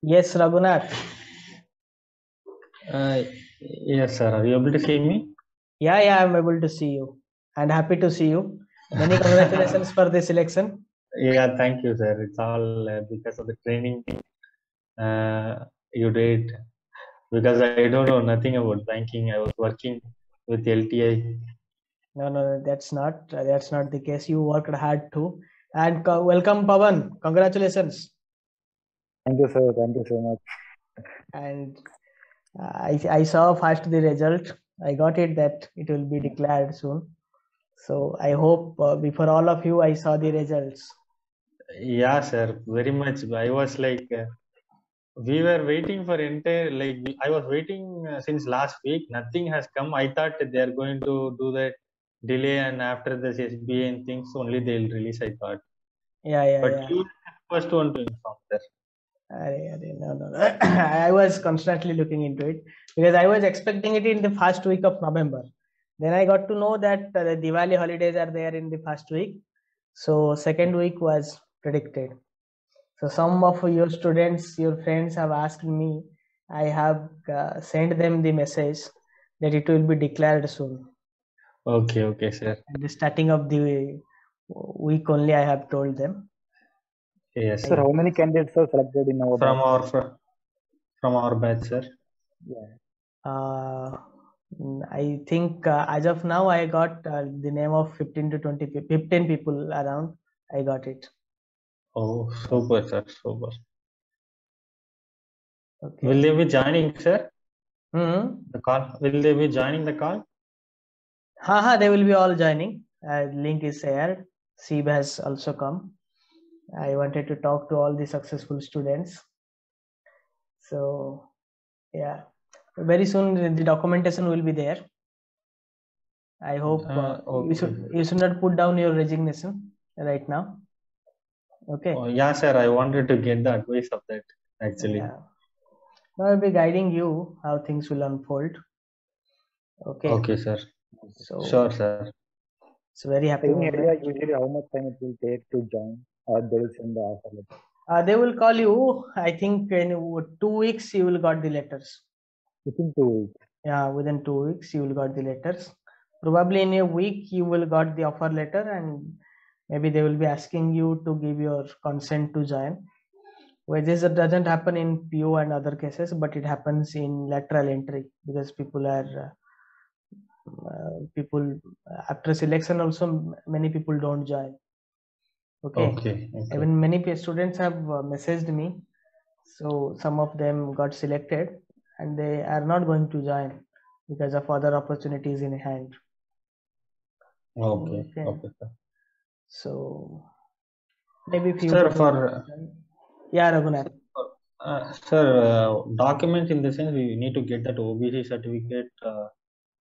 Yes, Raghunath. Uh, yes, sir. Are you able to see me? Yeah, I'm able to see you and happy to see you. Many congratulations for this election. Yeah, thank you, sir. It's all because of the training you did. Because I don't know nothing about banking. I was working with LTI. No, that's not the case. You worked hard too. And welcome, Pawan. Congratulations. Thank you, sir. Thank you so much. And I saw first the result. I got it that it will be declared soon. So I hope before all of you, I saw the results. Yeah, sir. Very much. I was like, we were waiting for entire. I was waiting since last week. Nothing has come. I thought they are going to do that delay, and after this SBA and things, only they'll release. I thought. But Yeah. you were the first one to inform, sir. No. I was constantly looking into it because I was expecting it in the first week of November. Then I got to know that the Diwali holidays are there in the first week. So second week was predicted. So some of your students, your friends have asked me. I have sent them the message that it will be declared soon. Okay, sir. At the starting of the week only, I have told them. Yes, Sir, sir. how many candidates are selected in our From batch? our batch, sir. Yeah. I think as of now, I got the name of 15 to 20, 15 people around. I got it. Oh, super, sir. Super. Okay. Will they be joining, sir? Mm-hmm. The call. Will they be joining the call? They will be all joining. Link is shared. Sib has also come. I wanted to talk to all the successful students. So, yeah, very soon the documentation will be there. I hope Okay. you should not put down your resignation right now. Okay. Oh, yeah, sir. I wanted to get the advice of that actually. Yeah. I'll be guiding you how things will unfold. Okay. Okay, sir. So, Sure, sir. it's a very happy Any moment. idea usually how much time it will take to join, or they will send the offer letter? They will call you. I think in 2 weeks you will got the letters. Within 2 weeks. Yeah, within 2 weeks you will got the letters. Probably in a week you will got the offer letter, and maybe they will be asking you to give your consent to join. Well, this doesn't happen in PO and other cases, but it happens in lateral entry because people after selection also many people don't join. Okay. Even many students have messaged me. So some of them got selected and they are not going to join because of other opportunities in hand. Okay, sir. So maybe few Sir, people. Yeah, Raghunath. Sir, documents in the sense we need to get that OBC certificate.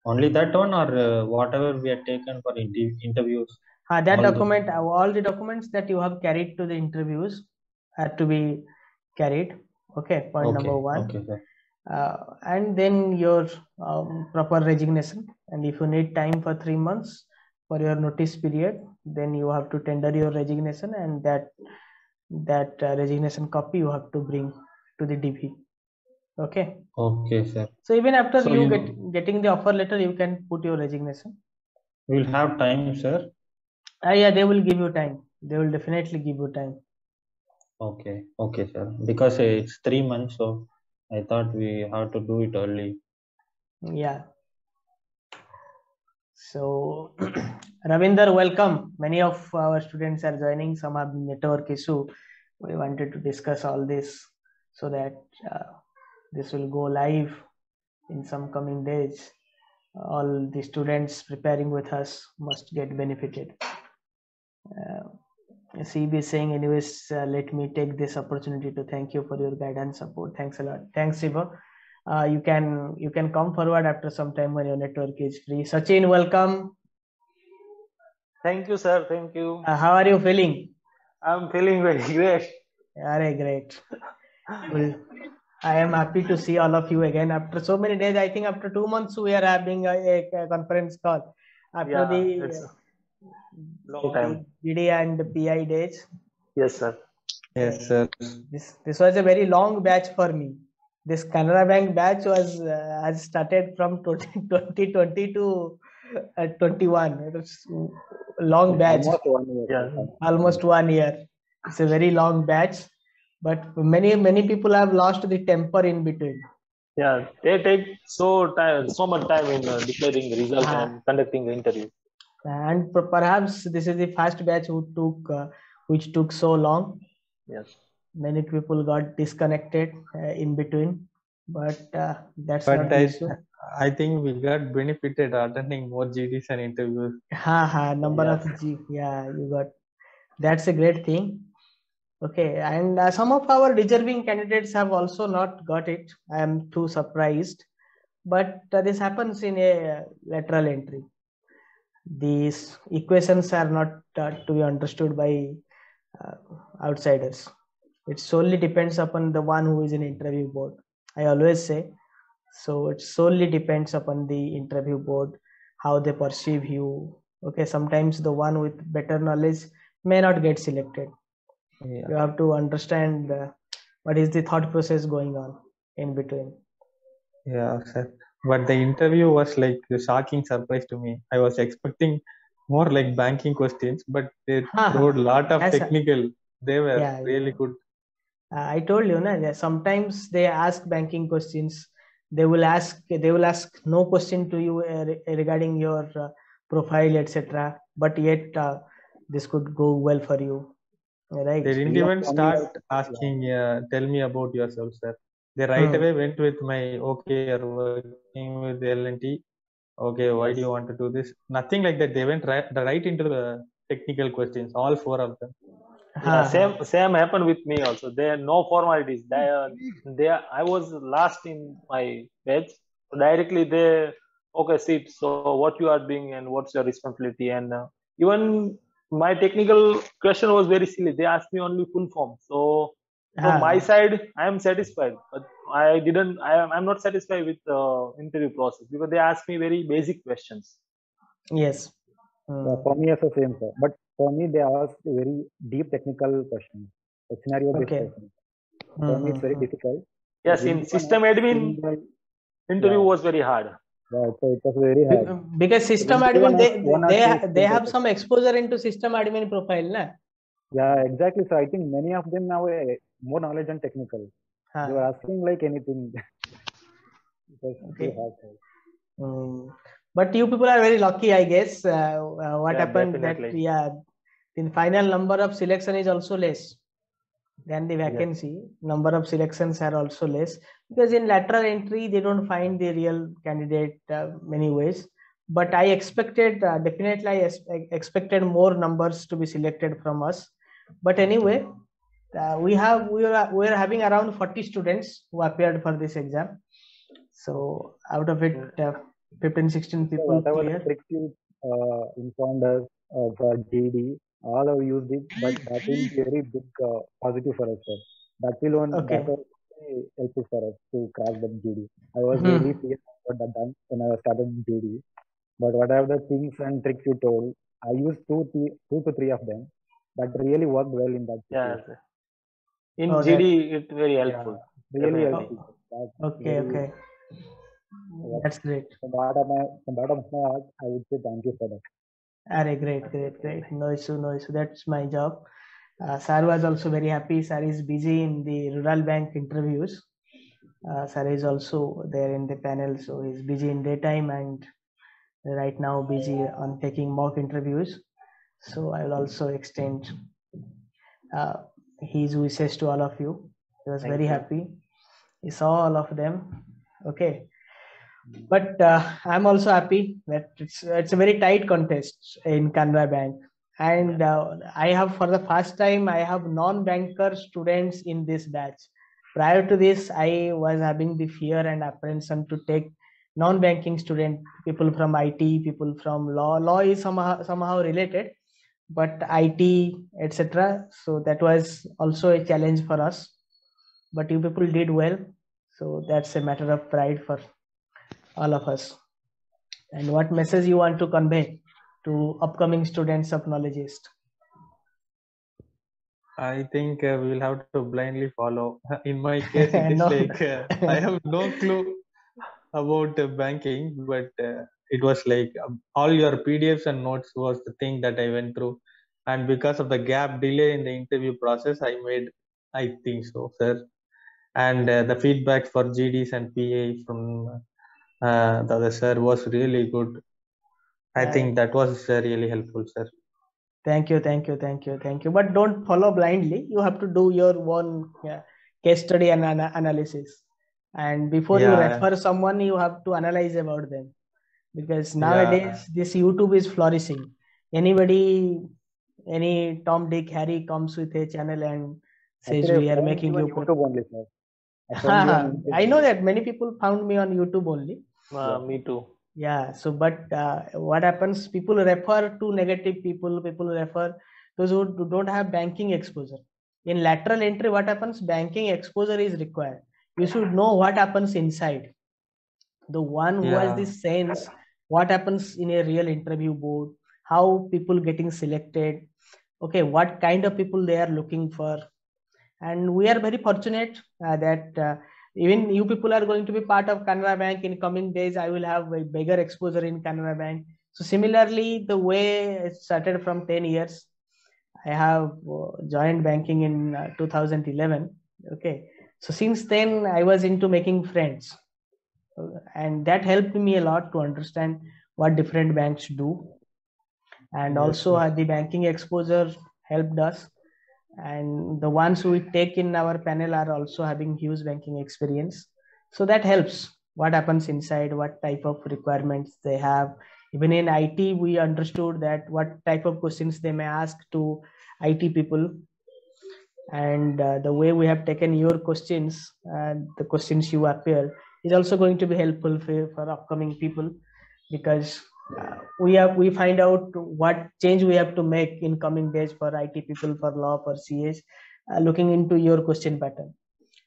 Only that one, or whatever we are taken for interviews. That document, all the documents that you have carried to the interviews had to be carried. Okay, point number one. Okay, sir. And then your proper resignation. And if you need time for 3 months for your notice period, then you have to tender your resignation, and that resignation copy you have to bring to the DB. Okay. Okay, sir. So even after getting the offer letter, you can put your resignation. We'll have time, sir. Yeah, they will give you time. They will definitely give you time. Okay, sir. Because it's 3 months, so I thought we have to do it early. Yeah. So, Ravinder, welcome. Many of our students are joining. Some have network issue. We wanted to discuss all this so that this will go live in some coming days. All the students preparing with us must get benefited. CB is saying, anyways, let me take this opportunity to thank you for your guidance support. Thanks a lot. Thanks, Siva. You can come forward after some time when your network is free. Sachin, welcome. Thank you, sir. Thank you. How are you feeling? I'm feeling very great. Great. Well, I am happy to see all of you again after so many days. I think after 2 months we are having a conference call after the long time. GD and PI days. Yes, sir. Yes, sir. This was a very long batch for me. This Canara Bank batch was has started from 2020 to 21. It was a long batch, Almost 1 year. Yeah. almost 1 year. It's a very long batch, but many people have lost the temper in between. Yeah. They take so much time in declaring the result Ah. and conducting the interview. And perhaps this is the first batch which took so long. Yes. Many people got disconnected in between, but that's But not the issue. I think we got benefited attending more GDs and interviews. Number Yes. of G. Yeah, you got. That's a great thing. Okay, and some of our deserving candidates have also not got it. I am too surprised, but this happens in a lateral entry. These equations are not to be understood by outsiders. It solely depends upon the one who is in interview board. I always say so. It solely depends upon the interview board, how they perceive you. Okay, sometimes the one with better knowledge may not get selected. Yeah. You have to understand what is the thought process going on in between. Yeah, sir. But the interview was like a shocking surprise to me. I was expecting more like banking questions, but they wrote a lot of Yes, sir. technical. They were Yeah, really good. I told you, na, sometimes they ask banking questions. They will ask no question to you regarding your profile, etc. But yet this could go well for you, right? They didn't even start asking, tell me about yourself, sir. They right away went with my, okay, you're working with L&T. Okay, why do you want to do this? Nothing like that. They went right into the technical questions, all four of them. Yeah, same happened with me also. There are no formalities. I was last in my batch. So directly they okay sit. So what you are doing and what's your responsibility and even my technical question was very silly. They asked me only full form. So from my side, I am satisfied. But I'm not satisfied with the interview process because they asked me very basic questions. Yes. Yeah, for me, also same, sir. But for me, they ask very deep technical questions, scenario-based Okay. questions. For me, it's very difficult. Yes, in system admin, interview was very hard. Yeah, so it was very hard. Because system admin, they have some exposure into system admin profile, na? Yeah, exactly. So I think many of them now more knowledge and technical. They were asking like anything. It was too hard. But you people are very lucky, I guess. What Yeah, happened definitely. that the final number of selection is also less than the vacancy. Number of selections are also less because in lateral entry they don't find the real candidate many ways. But I expected definitely I expected more numbers to be selected from us. But anyway, we are having around 40 students who appeared for this exam. So out of it, 15-16 people Whatever clear. tricks you informed us for GD, all have used it, but that will be very big positive for us, sir. That will helpful for us to crack that GD. I was really feared about that done when I started GD, but whatever the things and tricks you told, I used two to three of them. That really worked well in that situation. Yeah. In GD, it's very helpful. Yeah, really Definitely. helpful. Okay. That's great. From bottom of my heart, I would say thank you for that. Great. No issue. That's my job. Sir was also very happy. Sir is busy in the rural bank interviews. Sir is also there in the panel, so he's busy in daytime and right now busy on taking mock interviews. So I will also extend his wishes to all of you. He was very happy. He saw all of them. Okay. But I'm also happy that it's a very tight contest in Canara Bank, and I have for the first time I have non-banker students in this batch. Prior to this, I was having the fear and apprehension to take non-banking student, people from IT, people from law. Law is somehow related, but IT, etc. So that was also a challenge for us. But you people did well, so that's a matter of pride for all of us. And what message you want to convey to upcoming students of Knowledge East? I think we will have to blindly follow. In my case, it is No. like I have no clue about banking, but it was like all your PDFs and notes was the thing that I went through, and because of the gap delay in the interview process, I think so, sir. And the feedback for GDs and PA from the other sir was really good. I Uh, think that was really helpful, sir. Thank you, thank you, thank you, thank you. But don't follow blindly. You have to do your own case study and analysis. And before you Yeah, refer someone, you have to analyze about them. Because yeah, nowadays this YouTube is flourishing. Anybody, any Tom, Dick, Harry comes with a channel and says Actually, we I are found making you on you. YouTube only, sir. I found you on YouTube I know only. that many people found me on YouTube only. Yeah. Me too. Yeah, so but what happens? People refer to negative people. People refer those who don't have banking exposure. In lateral entry, what happens? Banking exposure is required. You should know what happens inside. The one who has yeah, this sense, what happens in a real interview board, how people getting selected. Okay, what kind of people they are looking for, and we are very fortunate that even you people are going to be part of Canara Bank in coming days. I will have a bigger exposure in Canara Bank. So similarly, the way it started from 10 years, I have joined banking in 2011. Okay, so since then I was into making friends, and that helped me a lot to understand what different banks do, and yes, also yes. the banking exposure helped us, and the ones we take in our panel are also having huge banking experience, so that helps what happens inside, what type of requirements they have. Even in IT we understood that what type of questions they may ask to IT people, and the way we have taken your questions and the questions you appear is also going to be helpful for upcoming people, because we find out what change we have to make in coming days for IT people, for law, for CS, looking into your question pattern.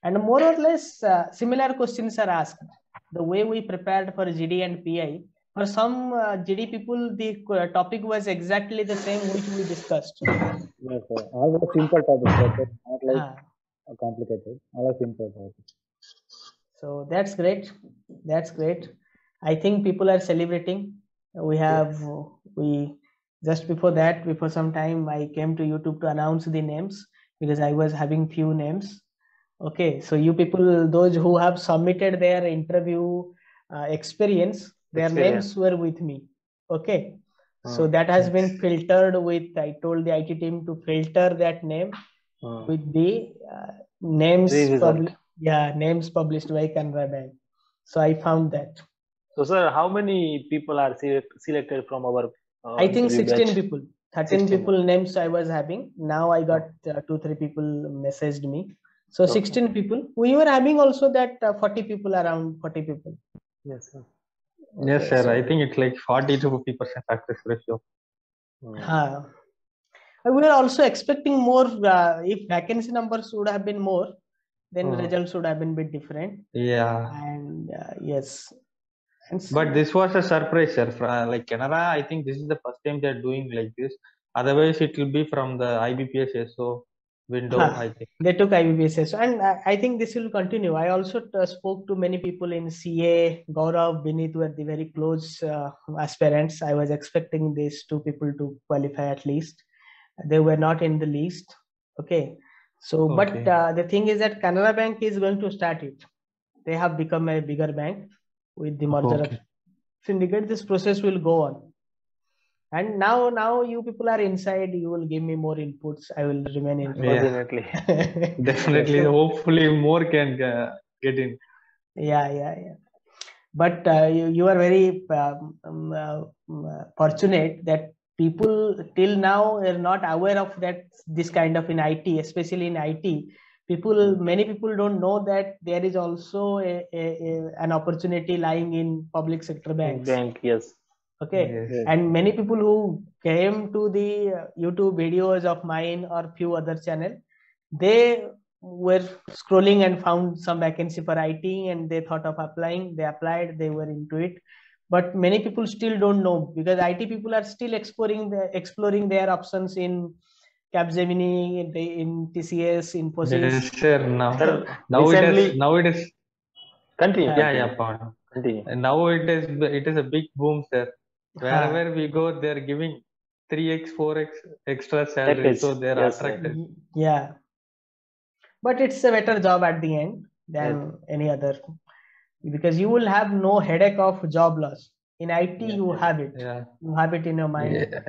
And more or less similar questions are asked. The way we prepared for GD and PI, for some GD people, the topic was exactly the same which we discussed. Yes, sir. All the simple topics, sir. That's not like Uh, complicated. All are simple topics. So that's great. That's great. I think people are celebrating. We have Yes. we just before that, before some time, I came to YouTube to announce the names because I was having few names. Okay, so you people, those who have submitted their interview experience, their Experience. names were with me. Okay, so Hmm. that has been filtered with. I told the IT team to filter that name Hmm. with the names Result. names published by Canara Bank. So I found that. So, sir, how many people are selected from our I think interview 16 batch? people, 13 16. people names I was having. Now I got 2-3 people messaged me. So Okay. 16 people. We were having also that 40 people, around 40 people. Yes, sir. Yes, Okay, sir. so I think it's like 40 to 50% success ratio. uh, we were also expecting more. If vacancy numbers would have been more, then results would have been a bit different. Yeah, And yes, and but this was a surprise, sir. Like Canara, I think this is the first time they're doing like this. Otherwise, it will be from the IBPS SO window, I think. they took IBPS, and I think this will continue. I also spoke to many people in CA. Gaurav, Binit were the very close aspirants. I was expecting these two people to qualify at least. They were not in the list. Okay, so but Okay. the thing is that Canara Bank is going to start it. They have become a bigger bank with the merger of Okay. syndicate. This process will go on. And now you people are inside. You will give me more inputs. I will remain informed. Yeah, Unfortunately. definitely. So, Hopefully, more can get in. yeah. But you are very fortunate that people till now are not aware of that this kind of in IT, especially in IT. Many people don't know that there is also an opportunity lying in public sector banks. Bank, yes. Okay, Yes. Yes. and many people who came to the YouTube videos of mine or few other channel, they were scrolling and found some vacancy for IT and they thought of applying. They applied, they were into it, but many people still don't know, because IT people are still exploring their options in Capgemini, in TCS, Infosys. Yes, sir. Now, Sir, now it recently, is. Now it is. continue, Yeah. Yeah, continue, yeah, Pawan. continue. And now it is a big boom, sir. Ha. Wherever we go, they are giving 3x, 4x extra salary, Package, so they are yes, sir. attracted. Yeah, but it's a better job at the end than any other, because you will have no headache of job loss. In IT, Yeah, you have it. Yeah, You have it in your mind yeah,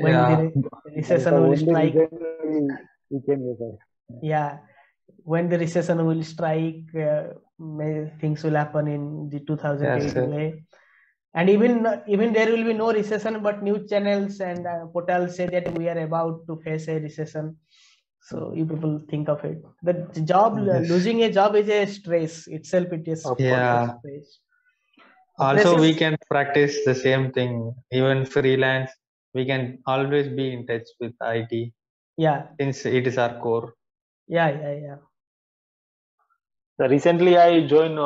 when yeah. the That's recession the will only strike. reason we came here, sir. Yeah, when the recession will strike, things will happen in the Yes, 2008 sir. way. And even there will be no recession, but news channels and portals say that we are about to face a recession. So you people think of it. The job, Yes. losing a job is a stress itself. It is Of Yeah. stress. Also, we Stresses. can practice the same thing. Even freelance, we can always be in touch with IT Yeah, since it is our core. yeah. So recently, I joined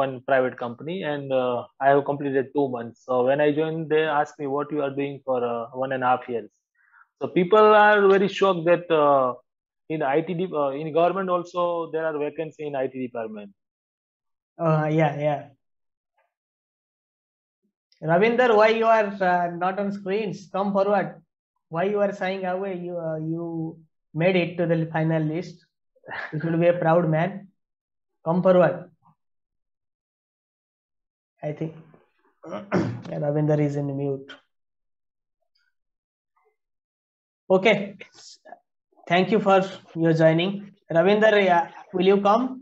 one private company, and I have completed 2 months. So when I joined, they asked me what you are doing for 1.5 years. So people are very shocked that in in government also there are vacancies in IT department. Yeah. Ravinder, why you are not on screens? Come forward. Why you are shying away? You made it to the final list. You should be a proud man. Come forward. I think Ravinder is in mute. Okay. Thank you for your joining. Ravinder, will you come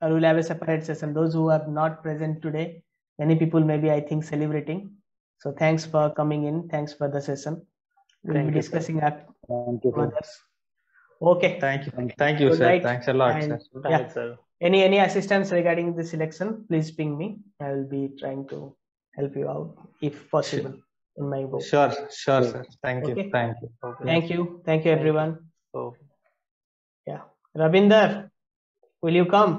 or will have a separate session? Those who are not present today, many people may be, I think, celebrating. So thanks for coming in. Thanks for the session. We'll Thank be you, sir. discussing at Thank you, sir. others. Okay. Thank you, Good sir. night. Thanks a lot, sir. And Good night, sir. any assistance regarding the selection, please ping me. I will be trying to help you out if possible in my work. Sure, sir. Thank you. Okay. Thank you. Okay. Thank you. Thank you, everyone. So, Yeah. Ravinder, will you come?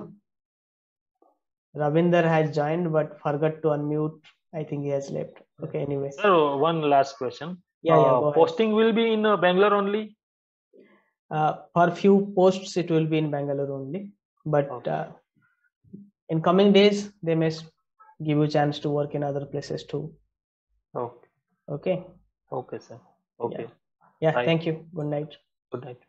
Ravinder has joined but forgot to unmute. I think he has left. Okay, anyway. sir, one last question. Yeah, go ahead. Posting will be in Bangalore only. For few posts, it will be in Bangalore only. But Okay. in coming days, they may give you chance to work in other places too. Okay. Okay. Okay, sir. Okay. Yeah. Bye. Thank you. Good night. Good night.